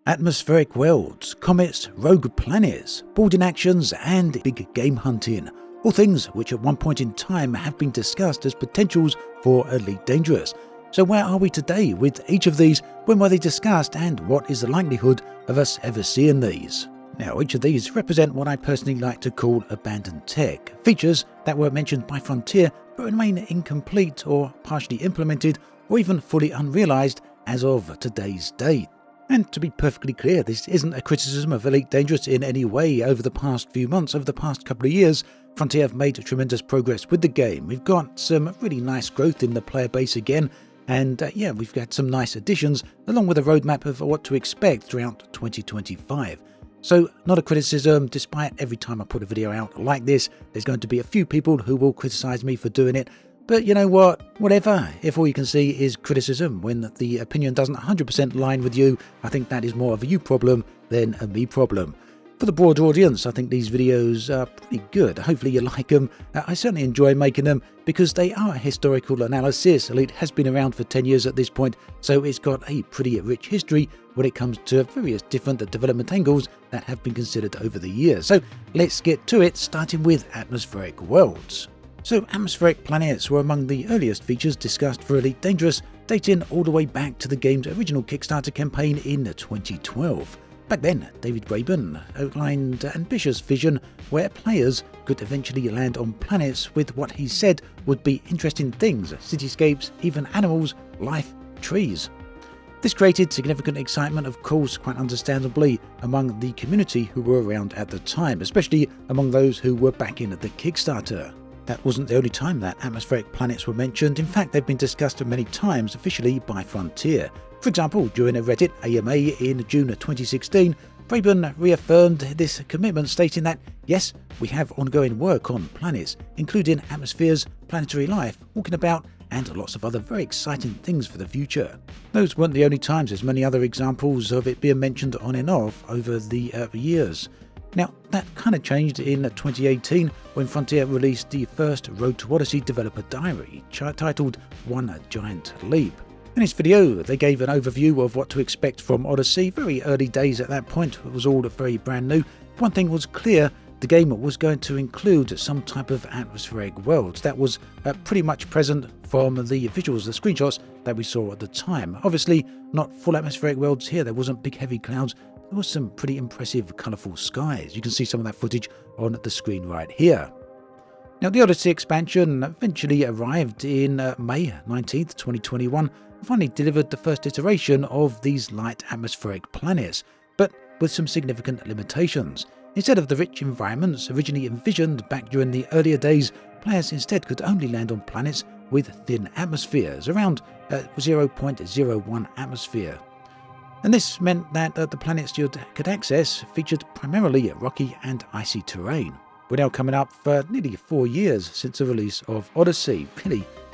Atmospheric worlds, comets, rogue planets, boarding actions and big game hunting. All things which at one point in time have been discussed as potentials for Elite Dangerous. So where are we today with each of these? When were they discussed and what is the likelihood of us ever seeing these? Now each of these represent what I personally like to call abandoned tech. Features that were mentioned by Frontier but remain incomplete or partially implemented or even fully unrealized as of today's date. And to be perfectly clear, this isn't a criticism of Elite Dangerous in any way. Over the past few months, over the past couple of years, Frontier have made tremendous progress with the game. We've got some really nice growth in the player base again, and we've got some nice additions, along with a roadmap of what to expect throughout 2025. So, not a criticism, despite every time I put a video out like this, there's going to be a few people who will criticize me for doing it. But you know what, whatever, if all you can see is criticism when the opinion doesn't 100% align with you, I think that is more of a you problem than a me problem. For the broader audience, I think these videos are pretty good. Hopefully you like them. I certainly enjoy making them because they are a historical analysis. Elite has been around for 10 years at this point, so it's got a pretty rich history when it comes to various different development angles that have been considered over the years. So let's get to it, starting with atmospheric worlds. So atmospheric planets were among the earliest features discussed for Elite Dangerous, dating all the way back to the game's original Kickstarter campaign in 2012. Back then, David Braben outlined an ambitious vision where players could eventually land on planets with what he said would be interesting things, cityscapes, even animals, life, trees. This created significant excitement, of course, quite understandably, among the community who were around at the time, especially among those who were backing the Kickstarter. That wasn't the only time that atmospheric planets were mentioned. In fact, they've been discussed many times officially by Frontier. For example, during a Reddit AMA in June 2016, Braben reaffirmed this commitment, stating that, yes, we have ongoing work on planets, including atmospheres, planetary life, walking about, and lots of other very exciting things for the future. Those weren't the only times. There's many other examples of it being mentioned on and off over the years. Now, that kind of changed in 2018 when Frontier released the first Road to Odyssey developer diary, titled One Giant Leap. In this video, they gave an overview of what to expect from Odyssey. Very early days at that point, it was all very brand new. One thing was clear, the game was going to include some type of atmospheric world that was pretty much present from the visuals, the screenshots that we saw at the time. Obviously, not full atmospheric worlds here, there wasn't big heavy clouds. There was some pretty impressive colourful skies. You can see some of that footage on the screen right here. Now, the Odyssey expansion eventually arrived in May 19th, 2021, and finally delivered the first iteration of these light atmospheric planets, but with some significant limitations. Instead of the rich environments originally envisioned back during the earlier days, players instead could only land on planets with thin atmospheres, around 0.01 atmosphere. And this meant that the planets you could access featured primarily rocky and icy terrain. We're now coming up for nearly 4 years since the release of Odyssey.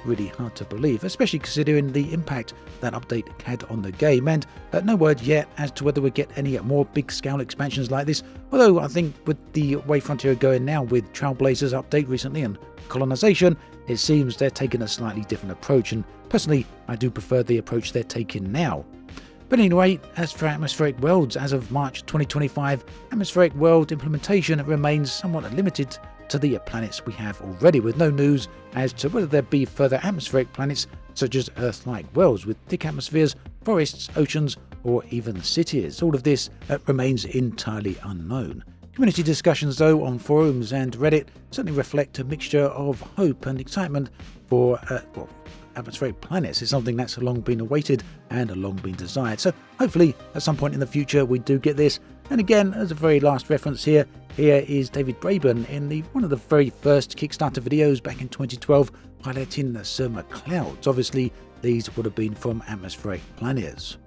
Really hard to believe, especially considering the impact that update had on the game, and no word yet as to whether we get any more big scale expansions like this, although I think with the way Frontier are going now with Trailblazers update recently and colonization, it seems they're taking a slightly different approach, and personally I do prefer the approach they're taking now. But anyway, as for atmospheric worlds, as of March 2025, atmospheric world implementation remains somewhat limited to the planets we have already, with no news as to whether there be further atmospheric planets such as Earth-like worlds with thick atmospheres, forests, oceans, or even cities. All of this remains entirely unknown. Community discussions, though, on forums and Reddit certainly reflect a mixture of hope and excitement for atmospheric planets. Is something that's long been awaited and long been desired. So hopefully at some point in the future we do get this. And again, as a very last reference here is David Braben in one of the very first Kickstarter videos back in 2012 highlighting some clouds. Obviously these would have been from atmospheric planets.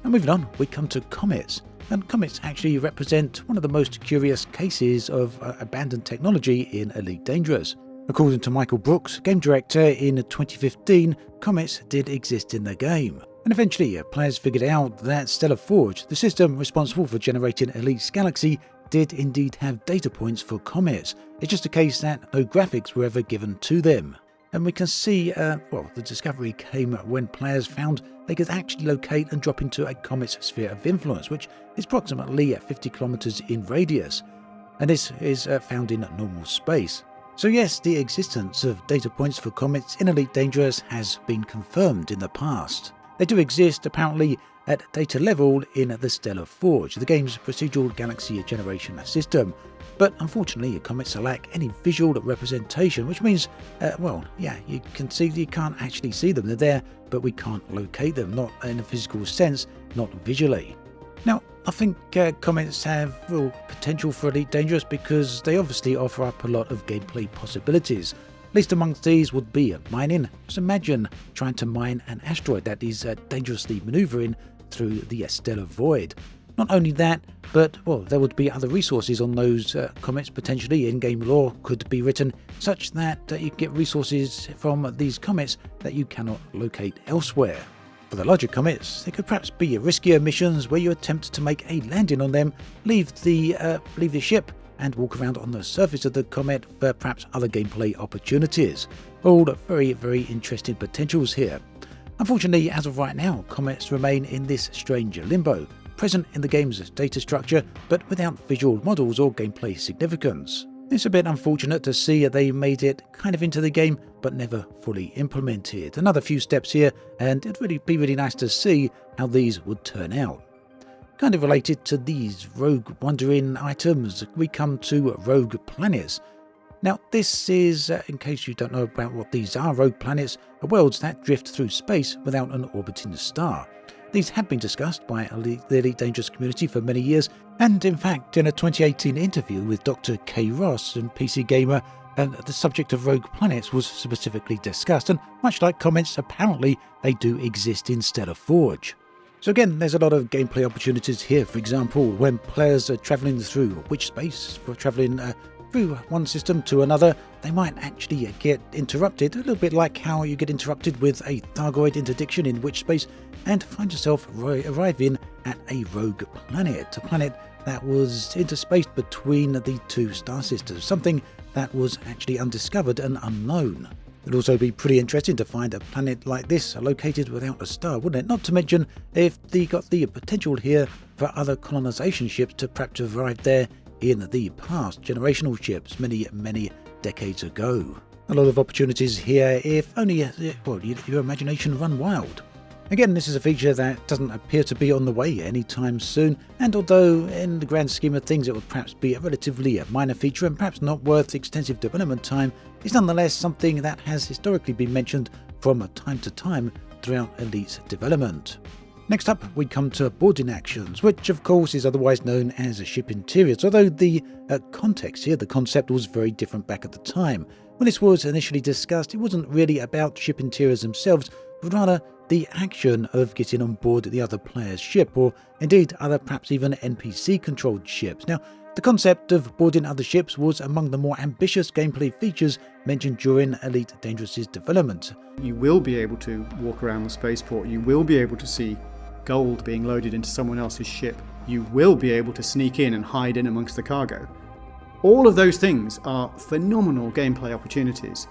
And moving on, we come to comets. And comets actually represent one of the most curious cases of abandoned technology in Elite Dangerous. According to Michael Brooks, game director, in 2015, comets did exist in the game. And eventually, players figured out that Stellar Forge, the system responsible for generating Elite's galaxy, did indeed have data points for comets. It's just a case that no graphics were ever given to them. And we can see, the discovery came when players found they could actually locate and drop into a comet's sphere of influence, which is approximately 50 kilometers in radius. And this is found in normal space. So yes, the existence of data points for comets in Elite Dangerous has been confirmed in the past. They do exist, apparently, at data level in the Stellar Forge, the game's procedural galaxy generation system. But unfortunately, comets lack any visual representation, which means, you can't actually see them. They're there, but we can't locate them, not in a physical sense, not visually. Now, I think comets have real potential for Elite Dangerous because they obviously offer up a lot of gameplay possibilities. Least amongst these would be mining. Just imagine trying to mine an asteroid that is dangerously maneuvering through the stellar void. Not only that, but there would be other resources on those comets. Potentially in-game lore could be written such that you can get resources from these comets that you cannot locate elsewhere. For the larger comets, there could perhaps be riskier missions where you attempt to make a landing on them, leave the ship, and walk around on the surface of the comet for perhaps other gameplay opportunities. All very, very interesting potentials here. Unfortunately, as of right now, comets remain in this strange limbo, present in the game's data structure, but without visual models or gameplay significance. It's a bit unfortunate to see they made it kind of into the game, but never fully implemented. Another few steps here, and it'd really be really nice to see how these would turn out. Kind of related to these rogue wandering items, we come to rogue planets. Now, this is, in case you don't know about what these are, rogue planets are worlds that drift through space without an orbiting star. These have been discussed by the Elite Dangerous community for many years, and in fact, in a 2018 interview with Dr. K. Ross and PC Gamer, the subject of rogue planets was specifically discussed, and much like Comets, apparently they do exist in Stellar Forge. So again, there's a lot of gameplay opportunities here. For example, when players are travelling through witch space, for travelling through one system to another, they might actually get interrupted, a little bit like how you get interrupted with a Thargoid interdiction in witch space, and find yourself arriving at a rogue planet, a planet that was interspaced between the two star systems, something that was actually undiscovered and unknown. It'd also be pretty interesting to find a planet like this located without a star, wouldn't it? Not to mention if they got the potential here for other colonization ships to perhaps have arrived there in the past, generational ships many, many decades ago. A lot of opportunities here if only your imagination run wild. Again, this is a feature that doesn't appear to be on the way anytime soon, and although in the grand scheme of things it would perhaps be a relatively minor feature and perhaps not worth extensive development time, it's nonetheless something that has historically been mentioned from time to time throughout Elite's development. Next up, we come to boarding actions, which of course is otherwise known as ship interiors, although the context here, the concept was very different back at the time. When this was initially discussed, it wasn't really about ship interiors themselves, but rather the action of getting on board the other player's ship, or indeed other perhaps even NPC-controlled ships. Now, the concept of boarding other ships was among the more ambitious gameplay features mentioned during Elite Dangerous's development. You will be able to walk around the spaceport, you will be able to see gold being loaded into someone else's ship, you will be able to sneak in and hide in amongst the cargo. All of those things are phenomenal gameplay opportunities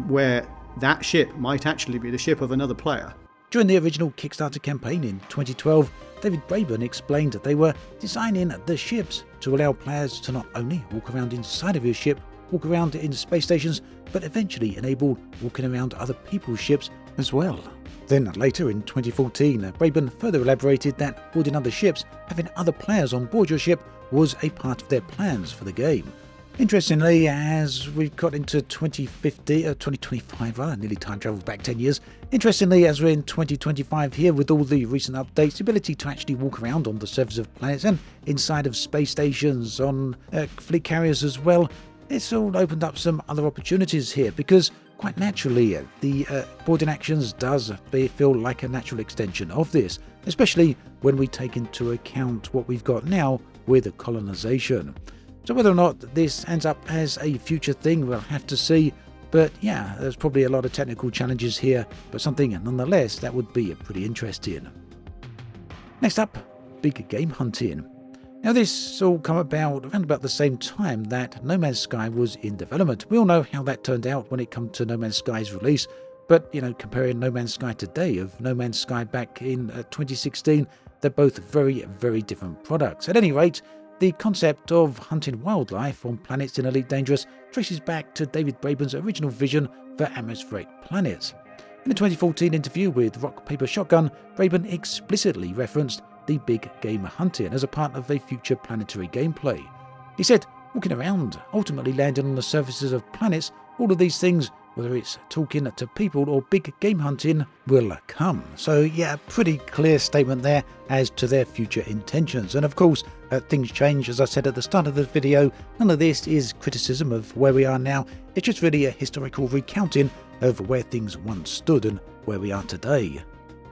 where that ship might actually be the ship of another player. During the original Kickstarter campaign in 2012, David Braben explained that they were designing the ships to allow players to not only walk around inside of your ship, walk around in space stations, but eventually enable walking around other people's ships as well. Then later in 2014, Braben further elaborated that boarding other ships, having other players on board your ship, was a part of their plans for the game. Interestingly, as we've got into 2025, nearly time travel back 10 years. Interestingly, as we're in 2025 here with all the recent updates, the ability to actually walk around on the surface of planets and inside of space stations, on fleet carriers as well, it's all opened up some other opportunities here because quite naturally the boarding actions does feel like a natural extension of this, especially when we take into account what we've got now with colonization. So whether or not this ends up as a future thing, we'll have to see. But yeah, there's probably a lot of technical challenges here, but something nonetheless that would be pretty interesting. Next up, big game hunting. Now this all come about around about the same time that No Man's Sky was in development. We all know how that turned out when it comes to No Man's Sky's release, but comparing No Man's Sky today of No Man's Sky back in 2016, they're both very, very different products. At any rate, the concept of hunting wildlife on planets in Elite Dangerous traces back to David Braben's original vision for atmospheric planets. In a 2014 interview with Rock Paper Shotgun, Braben explicitly referenced the big game hunting as a part of a future planetary gameplay. He said, walking around, ultimately landing on the surfaces of planets, all of these things, whether it's talking to people or big game hunting, will come. So yeah, pretty clear statement there as to their future intentions. And of course, things change. As I said at the start of the video, none of this is criticism of where we are now. It's just really a historical recounting of where things once stood and where we are today.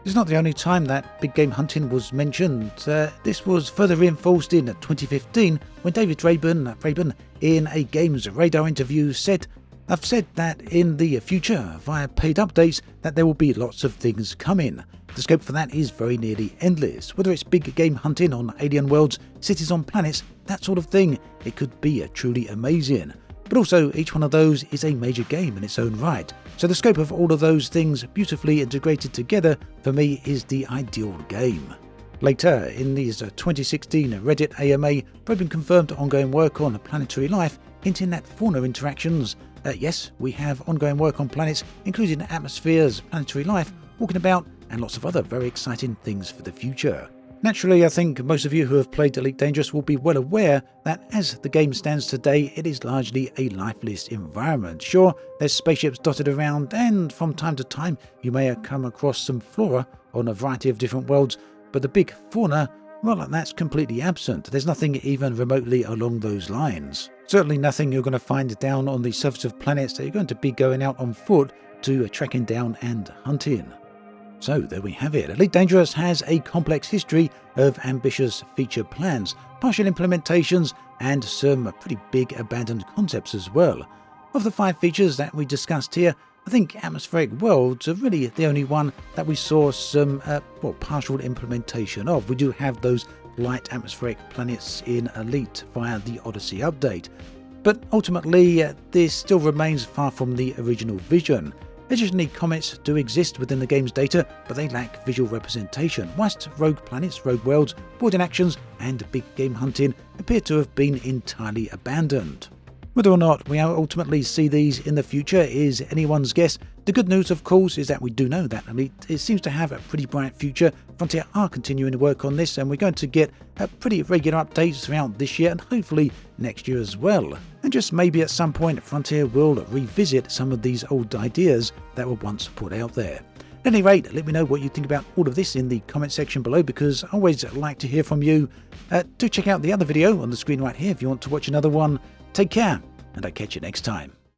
It's not the only time that big game hunting was mentioned. This was further reinforced in 2015 when David Braben, in a Games Radar interview, said, "I've said that in the future, via paid updates, that there will be lots of things coming. The scope for that is very nearly endless. Whether it's big game hunting on alien worlds, cities on planets, that sort of thing, it could be truly amazing. But also, each one of those is a major game in its own right. So the scope of all of those things beautifully integrated together, for me, is the ideal game." Later, in his 2016 Reddit AMA, Braben confirmed ongoing work on planetary life, hinting at fauna interactions. Yes, we have ongoing work on planets, including atmospheres, planetary life, walking about, and lots of other very exciting things for the future. Naturally, I think most of you who have played Elite Dangerous will be well aware that as the game stands today, it is largely a lifeless environment. Sure, there's spaceships dotted around, and from time to time you may have come across some flora on a variety of different worlds, but the big fauna, well, that's completely absent. There's nothing even remotely along those lines. Certainly nothing you're going to find down on the surface of planets that you're going to be going out on foot to tracking down and hunting. So there we have it. Elite Dangerous has a complex history of ambitious feature plans, partial implementations, and some pretty big abandoned concepts as well. Of the 5 features that we discussed here, I think atmospheric worlds are really the only one that we saw some partial implementation of. We do have those light atmospheric planets in Elite via the Odyssey update, but ultimately this still remains far from the original vision. Additionally, comets do exist within the game's data, but they lack visual representation, whilst rogue planets, rogue worlds, boarding actions, and big game hunting appear to have been entirely abandoned. Whether or not we ultimately see these in the future is anyone's guess. The good news, of course, is that we do know that it seems to have a pretty bright future. Frontier are continuing to work on this, and we're going to get pretty regular updates throughout this year and hopefully next year as well. And just maybe at some point, Frontier will revisit some of these old ideas that were once put out there. At any rate, let me know what you think about all of this in the comment section below, because I always like to hear from you. Do check out the other video on the screen right here if you want to watch another one. Take care, and I'll catch you next time.